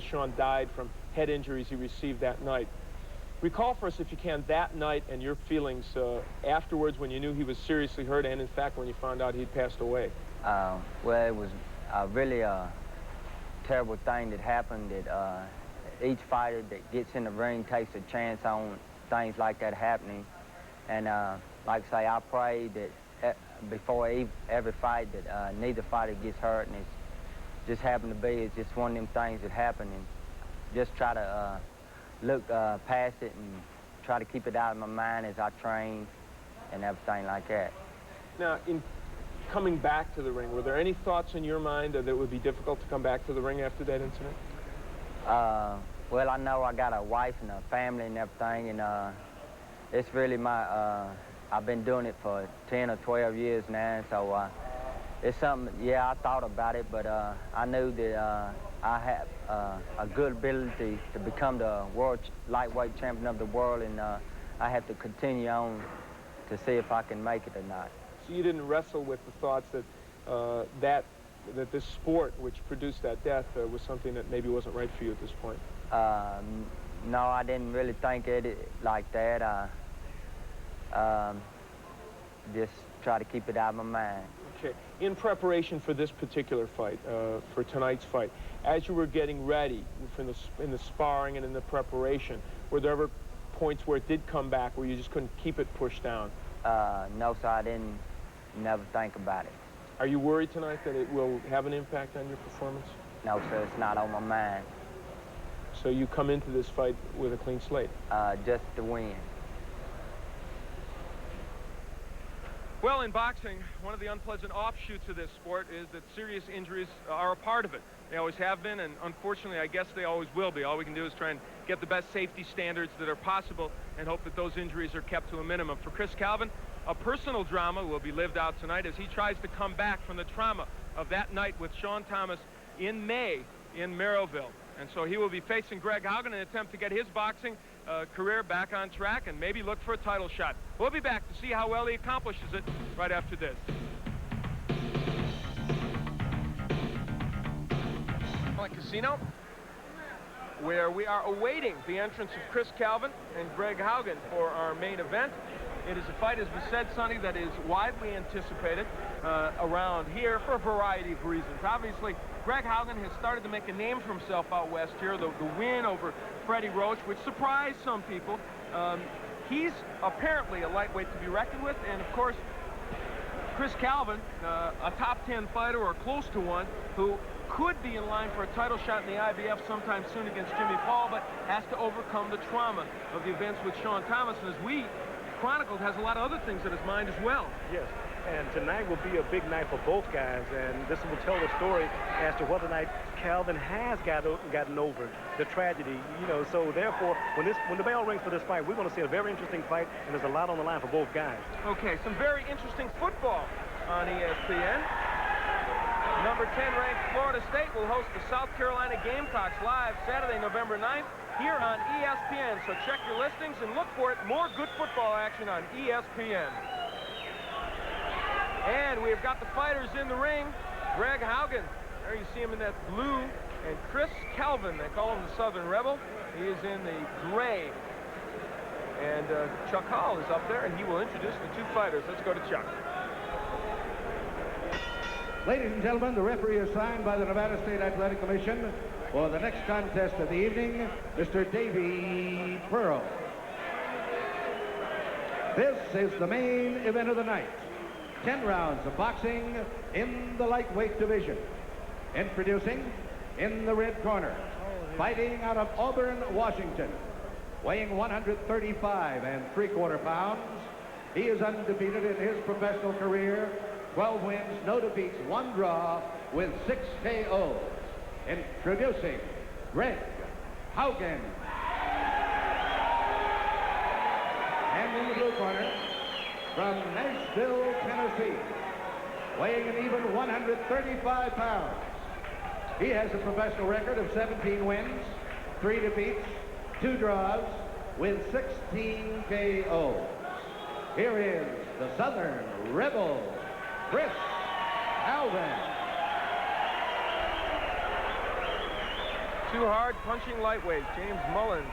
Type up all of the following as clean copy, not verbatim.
as Sean died from head injuries he received that night. Recall for us, if you can, that night and your feelings afterwards when you knew he was seriously hurt, and in fact when you found out he'd passed away. Well, it was really a terrible thing that happened, that each fighter that gets in the ring takes a chance on things like that happening. And like I say, I pray that before every fight that neither fighter gets hurt, and it's just happened to be, it's just one of them things that happen, and just try to look past it and try to keep it out of my mind as I train and everything like that. Now, in coming back to the ring, were there any thoughts in your mind that it would be difficult to come back to the ring after that incident? Well, I know I got a wife and a family and everything, and it's really my, I've been doing it for 10 or 12 years now, so it's something, yeah, I thought about it, but I knew that I have a good ability to become the world lightweight champion of the world, and I have to continue on to see if I can make it or not. So you didn't wrestle with the thoughts that that this sport, which produced that death, was something that maybe wasn't right for you at this point? No, I didn't really think it like that. Just try to keep it out of my mind. Okay. In preparation for this particular fight, for tonight's fight, as you were getting ready in the sparring and in the preparation, were there ever points where it did come back where you just couldn't keep it pushed down? No, sir, I didn't never think about it. Are you worried tonight that it will have an impact on your performance? No, sir, it's not on my mind. So you come into this fight with a clean slate? Just to win. Well, in boxing, one of the unpleasant offshoots of this sport is that serious injuries are a part of it. They always have been, and unfortunately, I guess they always will be. All we can do is try and get the best safety standards that are possible and hope that those injuries are kept to a minimum. For Chris Cavlin, a personal drama will be lived out tonight as he tries to come back from the trauma of that night with Sean Thomas in May in Merrillville. And so he will be facing Greg Haugen in an attempt to get his boxing career back on track and maybe look for a title shot. We'll be back to see how well he accomplishes it right after this. Casino, where we are awaiting the entrance of Chris Cavlin and Greg Haugen for our main event. It is a fight, as we said, Sonny, that is widely anticipated around here for a variety of reasons. Obviously, Greg Haugen has started to make a name for himself out west here. The win over Freddie Roach, which surprised some people. He's apparently a lightweight to be reckoned with, and of course, Chris Cavlin, a top 10 fighter or close to one, who could be in line for a title shot in the IBF sometime soon against Jimmy Paul, but has to overcome the trauma of the events with Sean Thomas. And as we chronicled, has a lot of other things in his mind as well. Yes, and tonight will be a big night for both guys, and this will tell the story as to whether or not Cavlin has gotten over the tragedy. You know, so therefore, when the bell rings for this fight, we're going to see a very interesting fight, and there's a lot on the line for both guys. Okay, some very interesting football on ESPN. Number 10 ranked Florida State will host the South Carolina Gamecocks live Saturday, November 9th here on ESPN. So check your listings and look for it. More good football action on ESPN. And we've got the fighters in the ring. Greg Haugen, there you see him in that blue, and Chris Cavlin, they call him the Southern Rebel. He is in the gray. And Chuck Hall is up there, and he will introduce the two fighters. Let's go to Chuck. Ladies and gentlemen, the referee assigned by the Nevada State Athletic Commission for the next contest of the evening, Mr. Davey Pearl. This is the main event of the night. 10 rounds of boxing in the lightweight division. Introducing in the red corner, fighting out of Auburn, Washington, weighing 135 3/4 pounds. He is undefeated in his professional career. 12 wins, no defeats, 1 draw with 6 KOs. Introducing Greg Haugen. And in the blue corner, from Nashville, Tennessee, weighing an even 135 pounds. He has a professional record of 17 wins, 3 defeats, 2 draws with 16 KOs. Here is the Southern Rebel, Chris Cavlin. two hard punching lightweights, James Mullen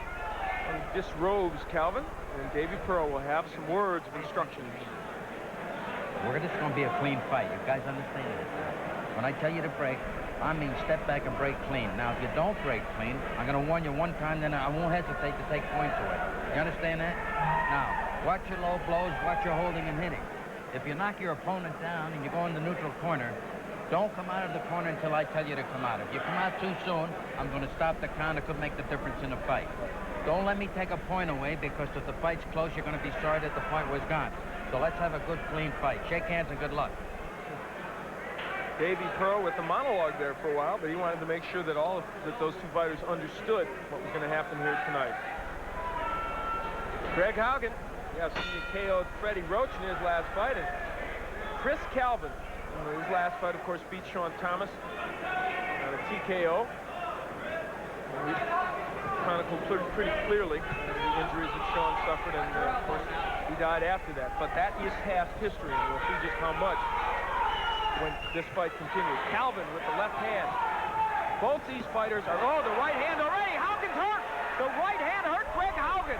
disrobes Cavlin, and Davy Pearl will have some words of instruction. This is going to be a clean fight. You guys understand that? When I tell you to break, I mean step back and break clean. Now, if you don't break clean, I'm going to warn you one time, then I won't hesitate to take points away. You understand that? Now, watch your low blows, watch your holding and hitting. If you knock your opponent down and you go in the neutral corner, don't come out of the corner until I tell you to come out. If you come out too soon, I'm going to stop the count. It could make the difference in the fight. Don't let me take a point away, because if the fight's close, you're going to be sorry that the point was gone. So let's have a good, clean fight. Shake hands and good luck. Davy Pearl with the monologue there for a while, but he wanted to make sure that those two fighters understood what was going to happen here tonight. Greg Haugen, yes, he KO'd Freddie Roach in his last fight, and Chris Cavlin, in his last fight, of course, beat Sean Thomas on a TKO. We chronicled pretty clearly the injuries that Sean suffered, and of course, he died after that. But that is past history, and we'll see just how much when this fight continues. Cavlin with the left hand. Both these fighters are, the right hand already. Haugen's hurt. The right hand hurt Greg Haugen.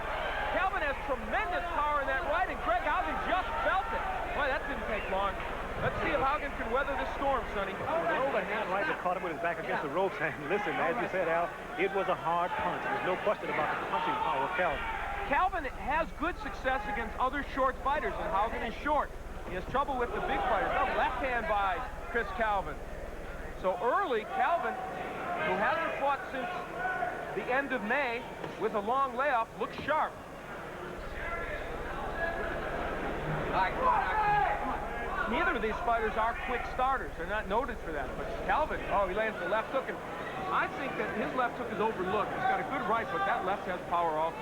Cavlin has tremendous power in that right, and Greg Haugen just felt it. Boy, that didn't take long. Let's see if Haugen can weather this storm, Sonny. The overhand right that caught him with his back against the ropes. And listen, as you said, Al, it was a hard punch. There's no question about the punching power of Cavlin. Cavlin has good success against other short fighters, and Haugen is short. He has trouble with the big fighters. Oh, left hand by Chris Cavlin. So early, Cavlin, who hasn't fought since the end of May with a long layoff, looks sharp. Neither of these fighters are quick starters. They're not noted for that. But Cavlin, he lands the left hook, and I think that his left hook is overlooked. He's got a good right, but that left has power also.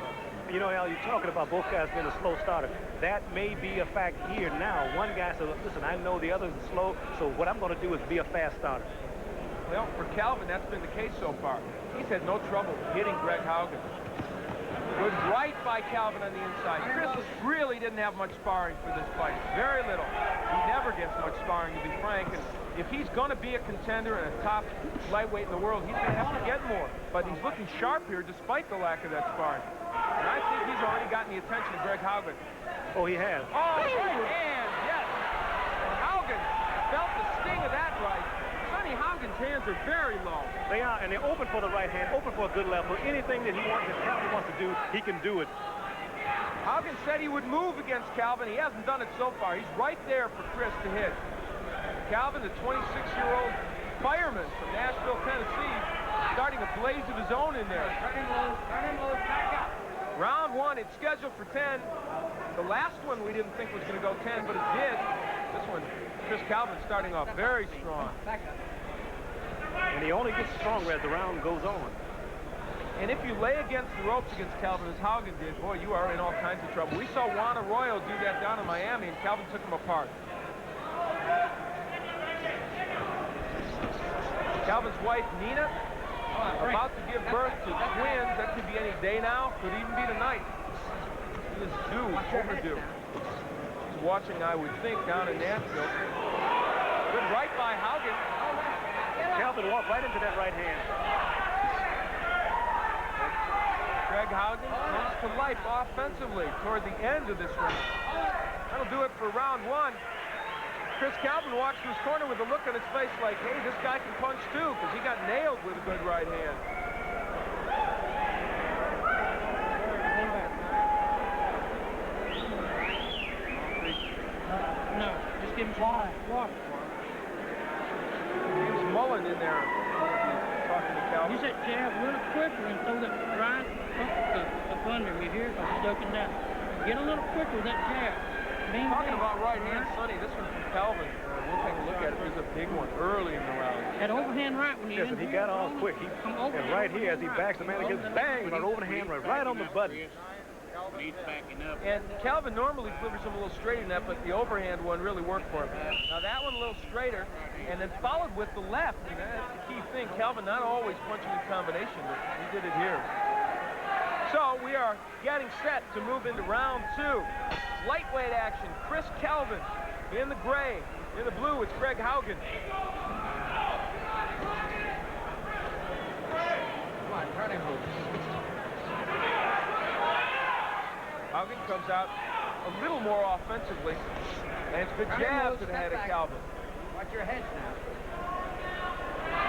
You know, Al, you're talking about both guys being a slow starter. That may be a fact here now. One guy said, listen, I know the other's slow, so what I'm going to do is be a fast starter. Well, for Cavlin, that's been the case so far. He's had no trouble hitting Greg Haugen. Good right by Cavlin on the inside. Chris really didn't have much sparring for this fight. Very little. He never gets much sparring, to be frank. And if he's going to be a contender and a top lightweight in the world, he's going to have to get more. But he's looking sharp here despite the lack of that sparring. And I think he's already gotten the attention of Greg Haugen. Oh, he has. Oh, right hand, yes. And Haugen felt the sting of that right. Sonny Haugen's hands are very low. They are, and they're open for the right hand, open for a good left hook. Anything that Cavlin wants to do, he can do it. Haugen said he would move against Cavlin. He hasn't done it so far. He's right there for Chris to hit. Cavlin, the 26-year-old fireman from Nashville, Tennessee, starting a blaze of his own in there. Round one, it's scheduled for 10. The last one we didn't think was going to go 10, but it did. This one, Chris Cavlin starting off very strong. And he only gets stronger as the round goes on. And if you lay against the ropes against Cavlin, as Haugen did, boy, you are in all kinds of trouble. We saw Juan Arroyo do that down in Miami, and Cavlin took him apart. Cavlin's wife, Nina, about to give birth to twins. That could be any day now. Could even be tonight. He is due, overdue. She's watching, I would think, down in Nashville. Good right by Haugen. Cavlin walked right into that right hand. Greg Haugen comes to life offensively toward the end of this round. That'll do it for round one. Chris Cavlin walks to his corner with a look on his face like, hey, this guy can punch too, because he got nailed with a good right hand. No, just give him some water. Here's Mullen in there talking to Cavlin. Use that jab a little quicker and throw that right up under him, you hear? Because he's ducking down. Get a little quicker with that jab. Talking about right hand, Sonny, this one from Cavlin. We'll take a look at it. There's a big one early in the round. That overhand right when you Yes, and he got off quick. And right here, as he backs the man against, bang, with an overhand right on the button. And Cavlin normally delivers him a little straighter than that, but the overhand one really worked for him. Now that one a little straighter, and then followed with the left. And that's the key thing. Cavlin not always punching in combination, but he did it here. So we are getting set to move into round two. Lightweight action. Chris Cavlin in the gray. In the blue, it's Greg Haugen. Haugen comes out a little more offensively. Lands good jab to the head of Cavlin. Watch your heads now.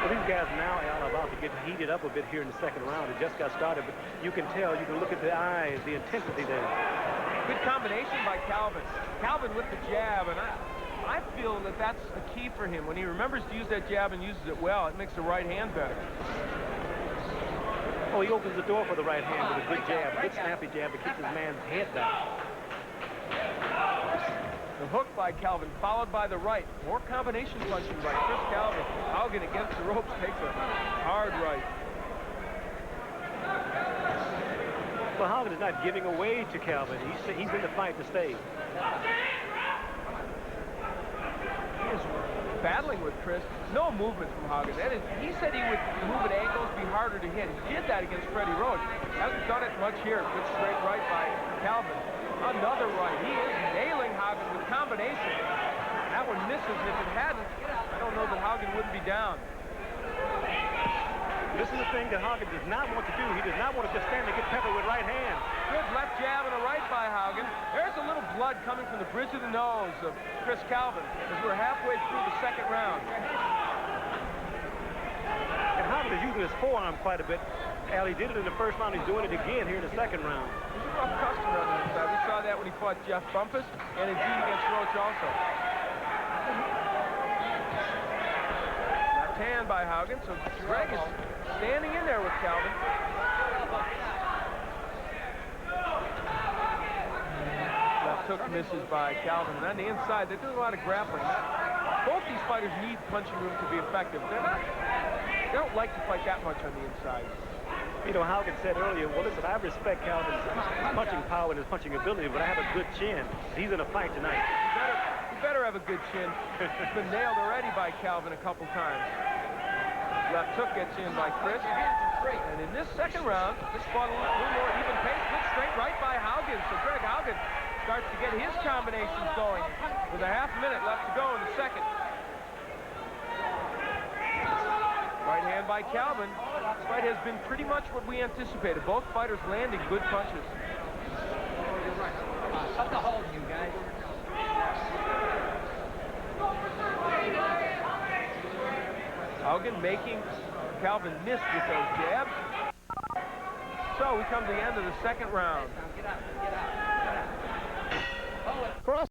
Well, these guys now are about to get heated up a bit here in the second round. It just got started, but you can tell, you can look at the eyes, the intensity there. Good combination by Cavlin. Cavlin with the jab, and I feel that that's a key for him. When he remembers to use that jab and uses it well, it makes the right hand better. Oh, he opens the door for the right hand with a good jab, a good snappy jab that keeps his man's head down. The hook by Cavlin, followed by the right. More combination punching by Chris Cavlin. Haugen against the ropes takes a hard right. Well, Haugen is not giving away to Cavlin. He's in the fight to stay. He is battling with Chris. No movement from Haugen. That is, he said he would move at angles, be harder to hit. He did that against Freddie Roach. Hasn't done it much here. Good straight right by Cavlin. Another right. He is nailing Haugen with combination. That one misses. If it hadn't, I don't know that Haugen wouldn't be down. This is the thing that Haugen does not want to do. He does not want to just stand and get peppered with right hand. Good left jab and a right by Haugen. There's a little blood coming from the bridge of the nose of Chris Cavlin as we're halfway through the second round. And Haugen is using his forearm quite a bit. Al, he did it in the first round. He's doing it again here in the second round. He's a rough customer on the inside. We saw that when he fought Jeff Bumpus and indeed against Roach also. Left hand by Haugen, so Greg is standing in there with Cavlin. Left hook misses by Cavlin. And on the inside, they do a lot of grappling. Both these fighters need punching room to be effective. They don't like to fight that much on the inside. You know, Haugen said earlier, well, listen, I respect Cavlin's punching power and his punching ability, but I have a good chin. He's in a fight tonight. You better have a good chin. It's been nailed already by Cavlin a couple times. Left hook gets in by Chris. And in this second round, this fought a little more even pace. Good straight right by Haugen. So Greg Haugen starts to get his combinations going with a half minute left to go in the second. Right hand by Cavlin. This fight has been pretty much what we anticipated. Both fighters landing good punches. Up the hold, you guys. Haugen making Cavlin miss with those jabs. So we come to the end of the second round. Get out. Cross